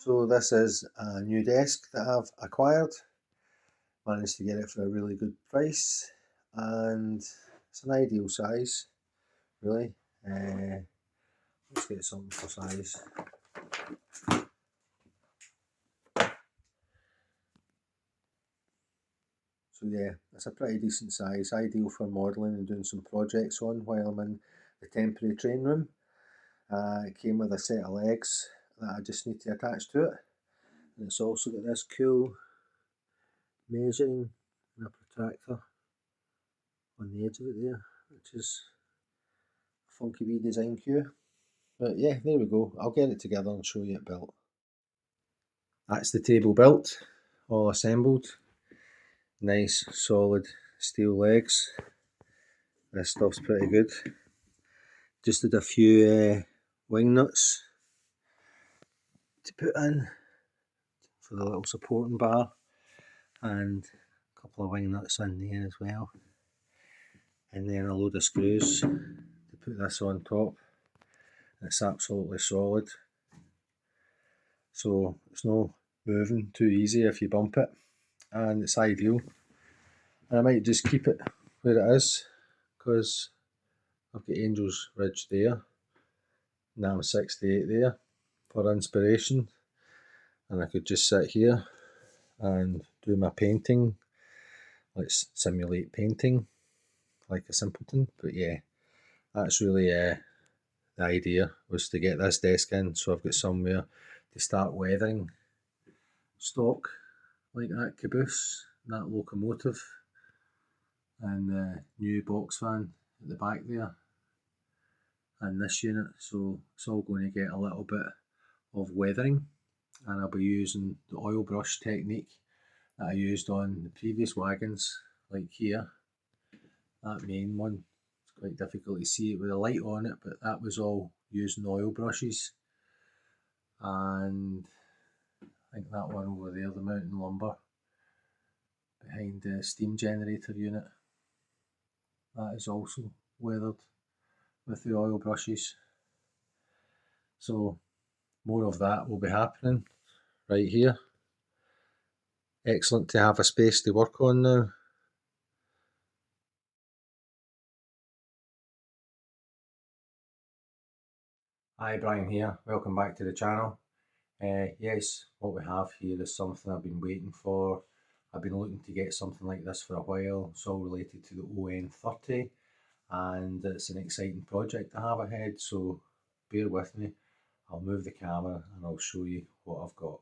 So this is a new desk that I've acquired. Managed to get it for a really good price, and it's an ideal size, really. Let's get something for size. So yeah, it's a pretty decent size, ideal for modelling and doing some projects on while I'm in the temporary training room. It came with a set of legs that I just need to attach to it, and it's also got this cool measuring and a protractor on the edge of it there, which is a funky wee design cue. But yeah, there we go. I'll get it together and show you it built. That's the table built, all assembled. Nice solid steel legs. This stuff's pretty good. Just did a few wing nuts to put in for the little supporting bar, and a couple of wing nuts in there as well, and then a load of screws to put this on top. It's absolutely solid, so it's not moving too easy if you bump it, and it's ideal. And I might just keep it where it is, because I've got Angel's Ridge there, and I'm 68 there for inspiration, and I could just sit here and do my painting, let's simulate painting like a simpleton. But yeah, that's really the idea, was to get this desk in so I've got somewhere to start weathering stock like that caboose, that locomotive, and the new box fan at the back there, and this unit. So it's all going to get a little bit of weathering, and I'll be using the oil brush technique that I used on the previous wagons, like here, that main one. It's quite difficult to see it with a light on it, but that was all using oil brushes. And I think that one over there, the mountain lumber behind the steam generator unit, that is also weathered with the oil brushes. So more of that will be happening right here. Excellent to have a space to work on now. Hi, Brian here, welcome back to the channel. Yes, what we have here is something I've been waiting for. I've been looking to get something like this for a while. It's all related to the ON30, and it's an exciting project I have ahead, so bear with me. I'll move the camera and I'll show you what I've got.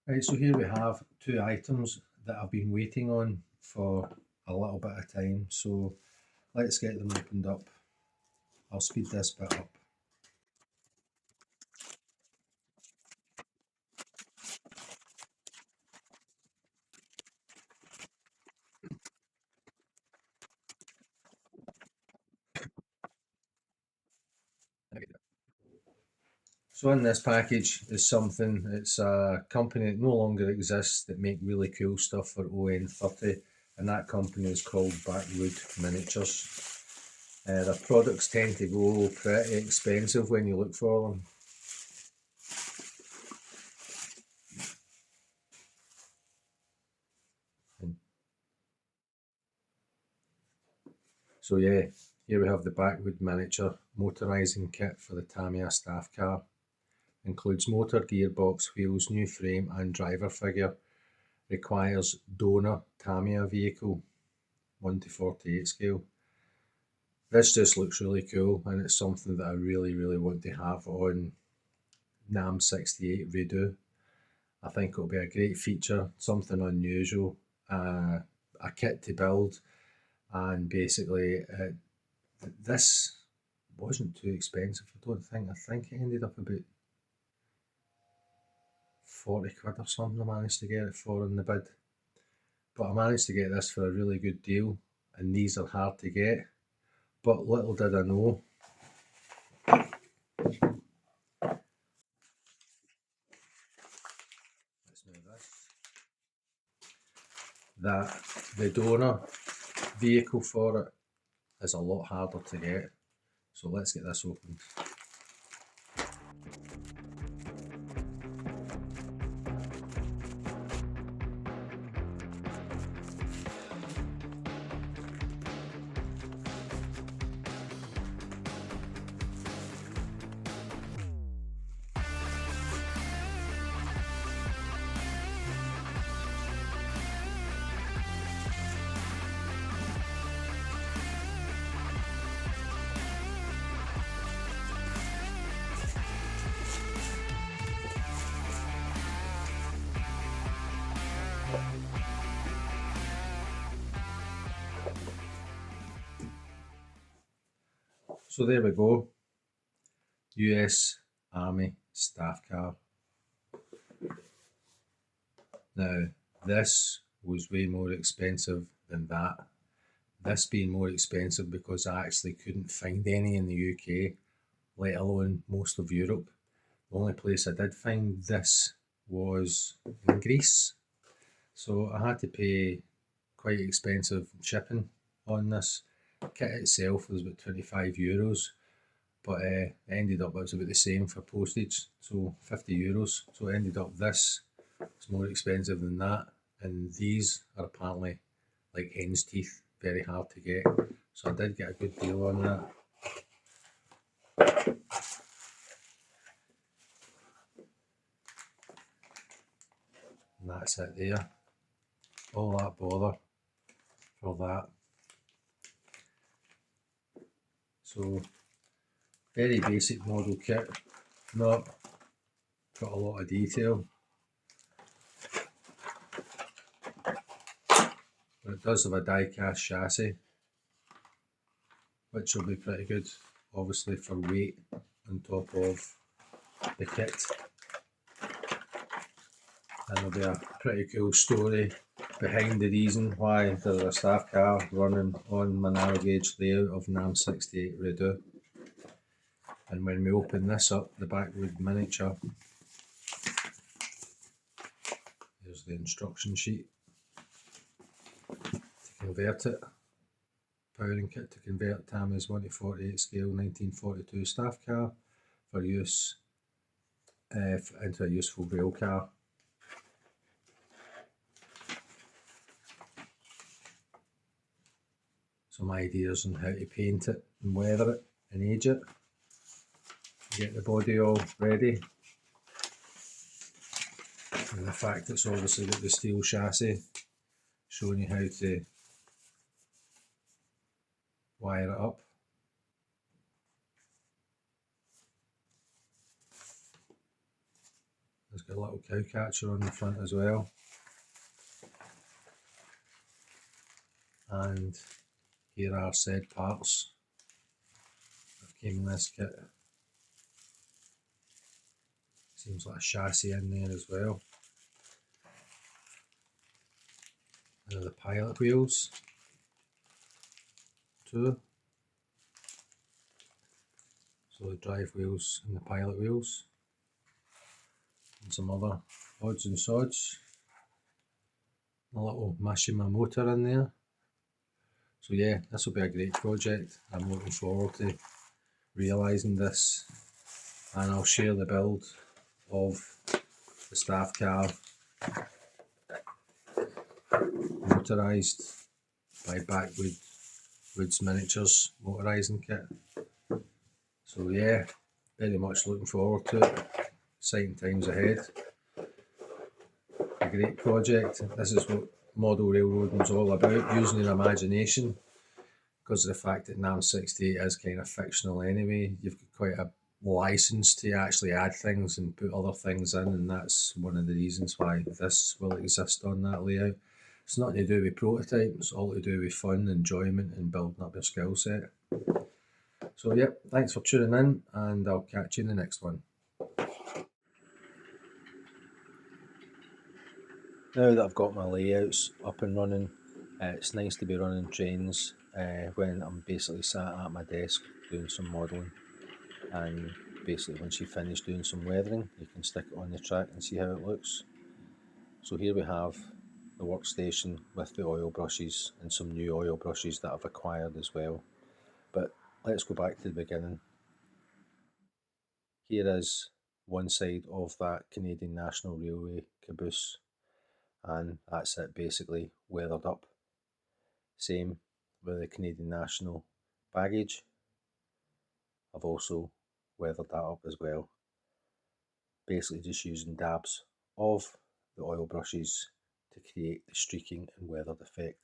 Right, so here we have two items that I've been waiting on for a little bit of time, so let's get them opened up. I'll speed this bit up. So in this package is something, it's a company that no longer exists that make really cool stuff for ON30, and that company is called Backwood Miniatures. Their products tend to go pretty expensive when you look for them. So yeah, here we have the Backwood Miniature motorising kit for the Tamiya staff car. Includes motor, gearbox, wheels, new frame and driver figure. Requires donor Tamiya vehicle, 1:48 scale. This just looks really cool, and it's something that I really want to have on NAM 68 Redo. I think it'll be a great feature, something unusual, a kit to build, and basically this wasn't too expensive, I don't think. I think it ended up about 40 quid or something I managed to get it for in the bid. But I managed to get this for a really good deal, and these are hard to get. But little did I know that the donor vehicle for it is a lot harder to get. So let's get this opened. So there we go, US Army staff car. Now this was way more expensive than that. This being more expensive because I actually couldn't find any in the UK, let alone most of Europe. The only place I did find this was in Greece. So I had to pay quite expensive shipping on this. The kit itself was about €25, but it ended up it was about the same for postage, so €50. So it ended up this is more expensive than that, and these are apparently like hen's teeth, very hard to get. So I did get a good deal on that. And that's it there. All that bother for that. So very basic model kit, not got a lot of detail, but it does have a die cast chassis, which will be pretty good, obviously, for weight on top of the kit. And there'll be a pretty cool story behind the reason why there's a staff car running on my narrow gauge layout of NAM 68 Redo. And when we open this up, the backwood miniature, there's the instruction sheet to convert it. Powering kit to convert Tammy's 1:48 scale 1942 staff car for use into a useful rail car. Some ideas on how to paint it and weather it and age it. Get the body all ready. And the fact it's obviously got the steel chassis, showing you how to wire it up. It's got a little cow catcher on the front as well. And here are said parts that came in this kit. Seems like a chassis in there as well. And the pilot wheels too. So the drive wheels and the pilot wheels. And some other odds and sods. A little Mashima motor in there. So yeah, this will be a great project. I'm looking forward to realising this, and I'll share the build of the staff car motorised by Backwoods Miniatures motorising kit. So yeah, very much looking forward to it. Exciting times ahead. A great project. This is what model railroading is all about, using your imagination. Because of the fact that NAM 68 is kind of fictional anyway, you've got quite a license to actually add things and put other things in, and that's one of the reasons why this will exist on that layout. It's nothing to do with prototype, it's all to do with fun, enjoyment and building up your skill set. So yep, thanks for tuning in, and I'll catch you in the next one. Now that I've got my layouts up and running, it's nice to be running trains when I'm basically sat at my desk doing some modelling, and basically once you finish doing some weathering you can stick it on the track and see how it looks. So here we have the workstation with the oil brushes and some new oil brushes that I've acquired as well. But let's go back to the beginning. Here is one side of that Canadian National Railway caboose, and that's it basically weathered up. Same with the Canadian National baggage. I've also weathered that up as well. Basically just using dabs of the oil brushes to create the streaking and weathered effect.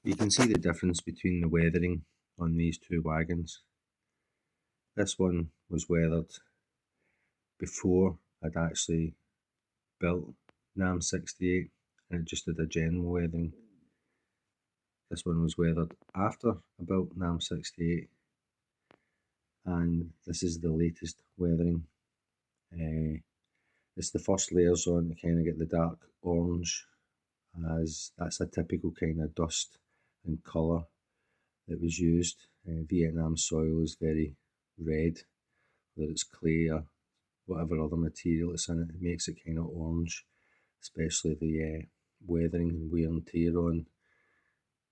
You can see the difference between the weathering on these two wagons. This one was weathered before I'd actually built NAM 68 and it just did a general weathering. This one was weathered after I built NAM 68 and this is the latest weathering. It's the first layers on to kind of get the dark orange, as that's a typical kind of dust and colour that was used. Vietnam soil is very red, whether it's clay or whatever other material it's in it, it makes it kind of orange, especially the weathering and wear and tear on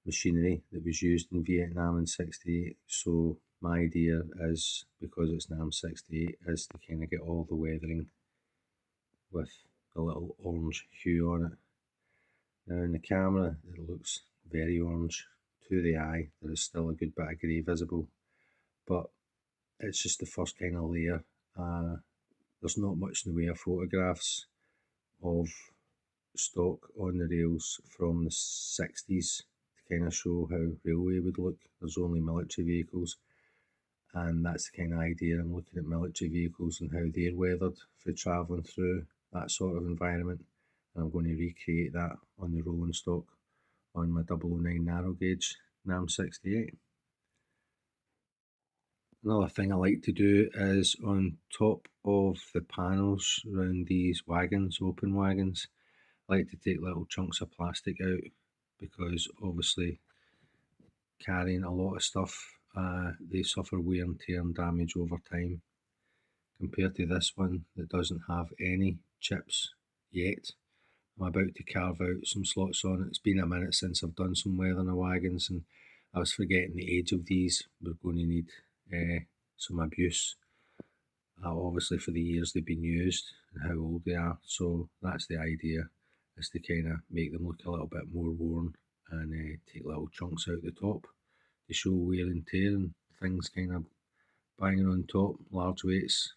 machinery that was used in Vietnam in 68. So my idea is, because it's NAM 68, is to kind of get all the weathering with a little orange hue on it. Now in the camera it looks very orange to the eye. There is still a good bit of grey visible, but it's just the first kind of layer. There's not much in the way of photographs of stock on the rails from the 60s to kind of show how railway would look. There's only military vehicles, and that's the kind of idea. I'm looking at military vehicles and how they're weathered for travelling through that sort of environment, and I'm going to recreate that on the rolling stock on my 009 narrow gauge NAM 68. Another thing I like to do is on top of the panels around these wagons, open wagons, I like to take little chunks of plastic out, because obviously carrying a lot of stuff, they suffer wear and tear and damage over time, compared to this one that doesn't have any chips yet. I'm about to carve out some slots on it. It's been a minute since I've done some weathering of wagons and I was forgetting the age of these. We're going to need some abuse, obviously for the years they've been used and how old they are. So that's the idea, is to kind of make them look a little bit more worn and take little chunks out the top to show wear and tear and things kind of banging on top, large weights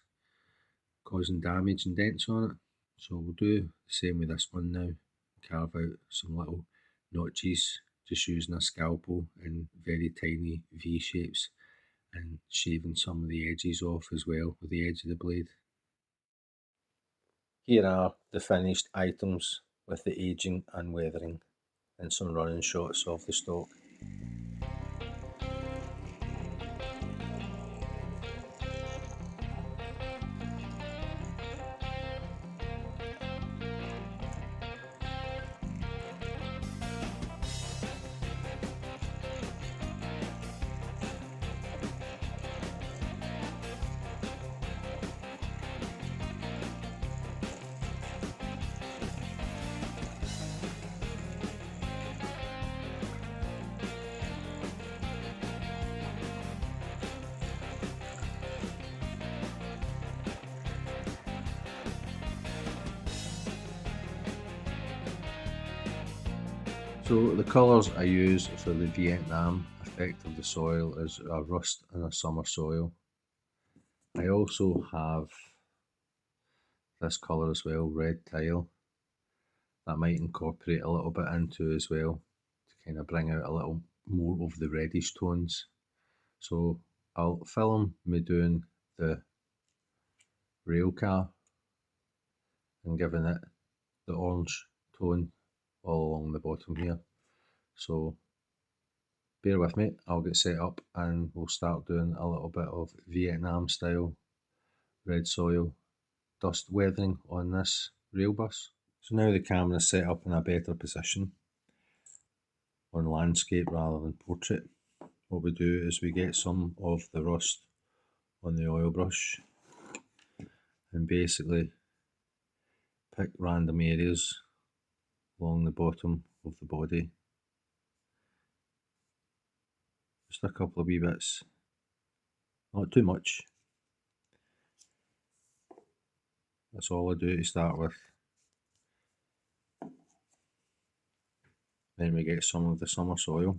causing damage and dents on it. So we'll do the same with this one now. Carve out some little notches just using a scalpel in very tiny V shapes and shaving some of the edges off as well with the edge of the blade. Here are the finished items with the aging and weathering and some running shots of the stock. So the colours I use for the Vietnam effect of the soil is a rust and a summer soil. I also have this colour as well, red tile, that might incorporate a little bit into as well to kind of bring out a little more of the reddish tones. So I'll film me doing the rail car and giving it the orange tone all along the bottom here. So bear with me, I'll get set up and we'll start doing a little bit of Vietnam style red soil dust weathering on this rail bus. So now the camera's set up in a better position on landscape rather than portrait. What we do is we get some of the rust on the oil brush and basically pick random areas along the bottom of the body. Just a couple of wee bits, not too much. That's all I do to start with. Then we get some of the summer soil.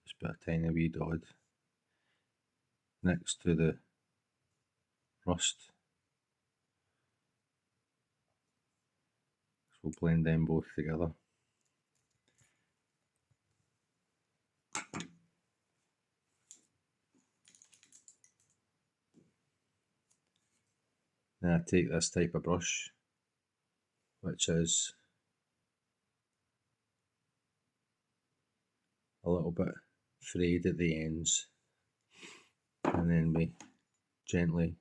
Just put a tiny wee dot next to the rust. we'll blend them both together. Then I take this type of brush, which is a little bit frayed at the ends, and then we gently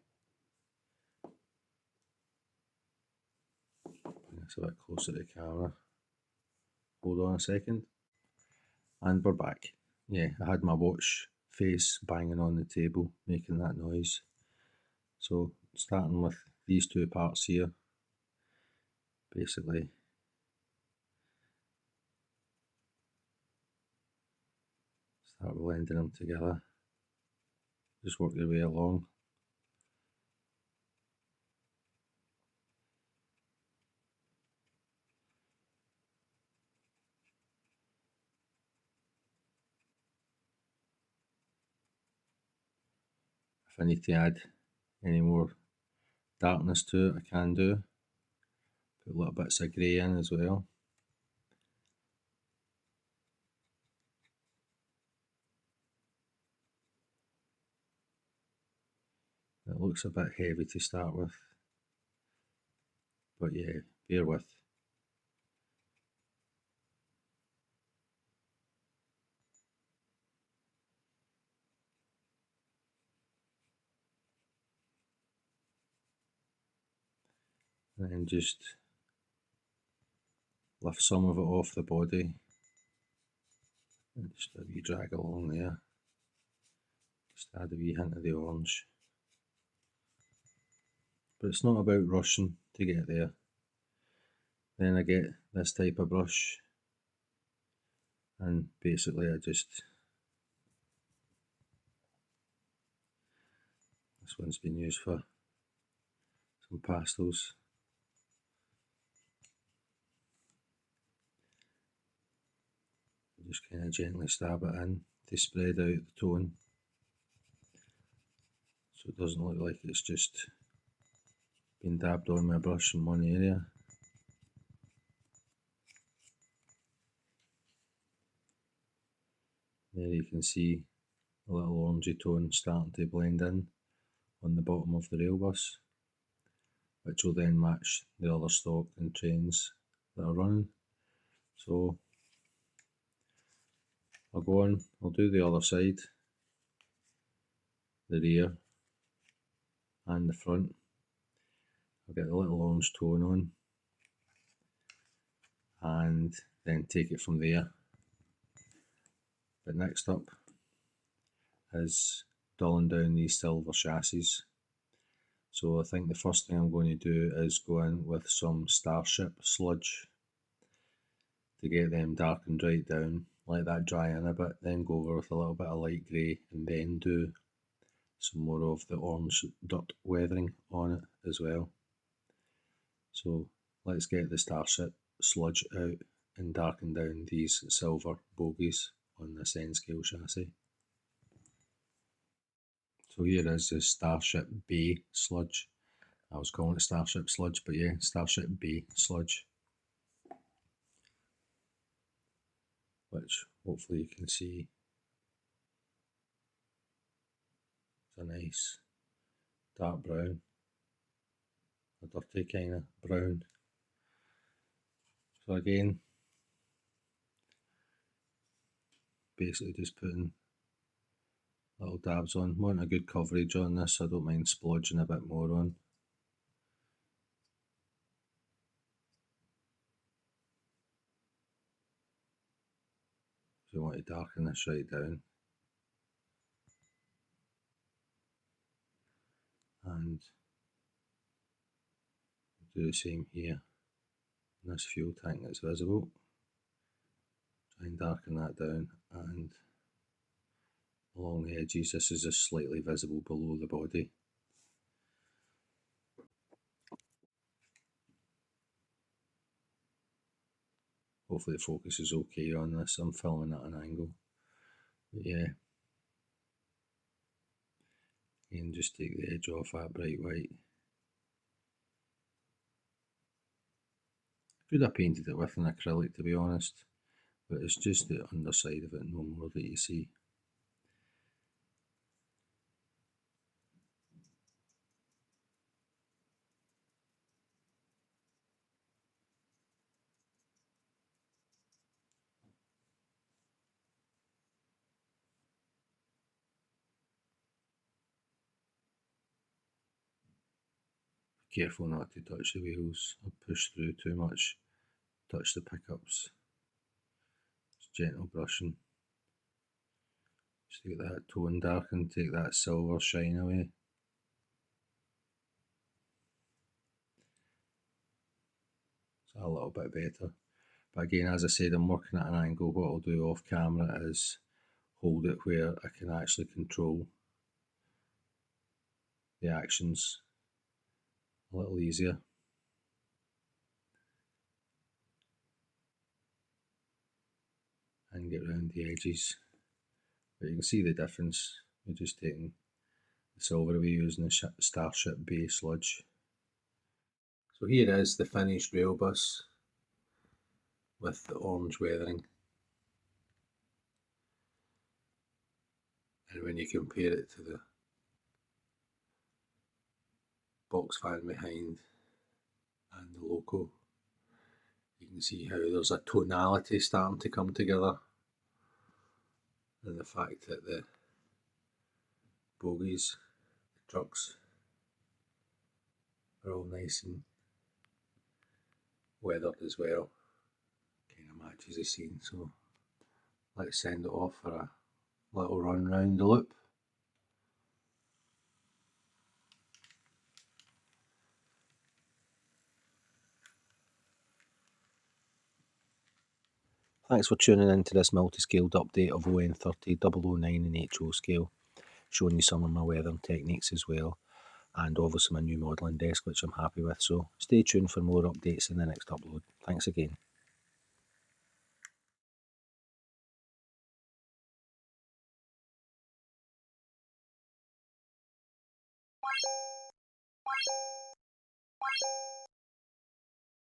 bring this a bit closer to the camera. Hold on a second, and we're back. Yeah, I had my watch face banging on the table, making that noise. So starting with these two parts here, basically start blending them together. Just work your way along. If I need to add any more darkness to it, I can do. Put little bits of grey in as well. It looks a bit heavy to start with, but yeah, bear with. And then just lift some of it off the body and just a wee drag along there. Just add a wee hint of the orange. But it's not about rushing to get there. Then I get this type of brush, and basically this one's been used for some pastels. Just kind of gently stab it in to spread out the tone, so it doesn't look like it's just been dabbed on my brush in one area. There you can see a little orangey tone starting to blend in on the bottom of the rail bus, which will then match the other stock and trains that are running. So I'll go on, I'll do the other side, the rear and the front. I'll get a little orange tone on and then take it from there. But next up is dulling down these silver chassis. So I think the first thing I'm going to do is go in with some Starship sludge to get them darkened right down, let that dry in a bit, then go over with a little bit of light grey and then do some more of the orange dirt weathering on it as well. So let's get the Starship sludge out and darken down these silver bogies on this N scale chassis. So here is the Starship Bay sludge. I was calling it Starship sludge, but yeah, Starship Bay sludge, which hopefully you can see is a nice dark brown, a dirty kind of brown. So again, basically just putting little dabs on. Want a good coverage on this, so I don't mind splodging a bit more on. So you want to darken this right down. And do the same here in this fuel tank that's visible. Try and darken that down, and along the edges this is just slightly visible below the body. Hopefully the focus is okay on this, I'm filming at an angle. But yeah, again just take the edge off that bright white. Could have painted it with an acrylic, to be honest, but it's just the underside of it no more that you see. Careful not to touch the wheels or push through too much. Touch the pickups. Just gentle brushing. Just to get that tone darkened, take that silver shine away. It's a little bit better. But again, as I said, I'm working at an angle. What I'll do off camera is hold it where I can actually control the actions a little easier. And get around the edges. But you can see the difference. We're just taking the silver away using the Starship Bay sludge. So here is the finished rail bus with the orange weathering. And when you compare it to the box fan behind and the loco, you can see how there's a tonality starting to come together, and the fact that the bogies, the trucks, are all nice and weathered as well, kind of matches the scene. So let's send it off for a little run round the loop. Thanks for tuning in to this multi-scaled update of ON30 009 and HO scale, showing you some of my weathering techniques as well, and obviously my new modelling desk, which I'm happy with. So stay tuned for more updates in the next upload. Thanks again.